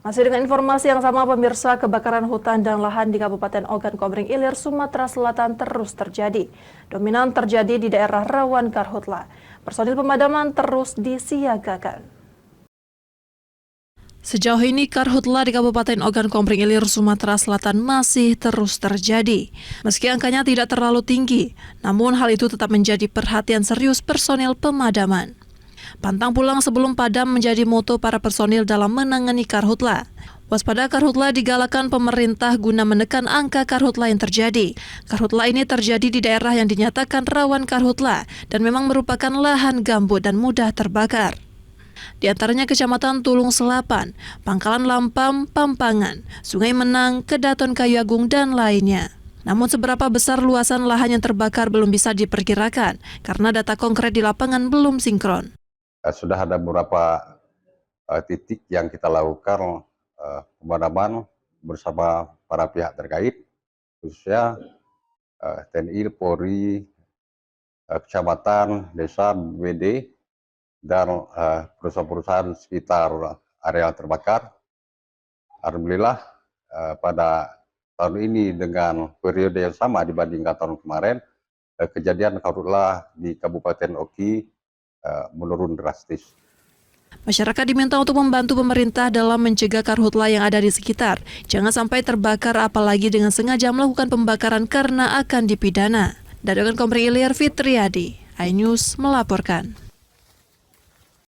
Masih dengan informasi yang sama, pemirsa, kebakaran hutan dan lahan di Kabupaten Ogan Komering Ilir, Sumatera Selatan terus terjadi. Dominan terjadi di daerah rawan karhutla. Personil pemadaman terus disiagakan. Sejauh ini karhutla di Kabupaten Ogan Komering Ilir, Sumatera Selatan masih terus terjadi. Meski angkanya tidak terlalu tinggi, namun hal itu tetap menjadi perhatian serius personil pemadaman. Pantang pulang sebelum padam menjadi moto para personil dalam menangani karhutla. Waspada karhutla digalakan pemerintah guna menekan angka karhutla yang terjadi. Karhutla ini terjadi di daerah yang dinyatakan rawan karhutla dan memang merupakan lahan gambut dan mudah terbakar. Di antaranya Kecamatan Tulung Selapan, Pangkalan Lampam, Pampangan, Sungai Menang, Kedaton Kayu Agung, dan lainnya. Namun seberapa besar luasan lahan yang terbakar belum bisa diperkirakan karena data konkret di lapangan belum sinkron. Sudah ada beberapa titik yang kita lakukan pemadaman bersama para pihak terkait, khususnya TNI, Polri, kecamatan, desa, BPD, dan perusahaan-perusahaan sekitar area terbakar. Alhamdulillah pada tahun ini dengan periode yang sama dibandingkan tahun kemarin, kejadian karhutla di Kabupaten Oki menurun drastis. Masyarakat diminta untuk membantu pemerintah dalam mencegah karhutla yang ada di sekitar. Jangan sampai terbakar, apalagi dengan sengaja melakukan pembakaran karena akan dipidana. Dari Ogan Komering Ilir, Fitriadi, iNews melaporkan.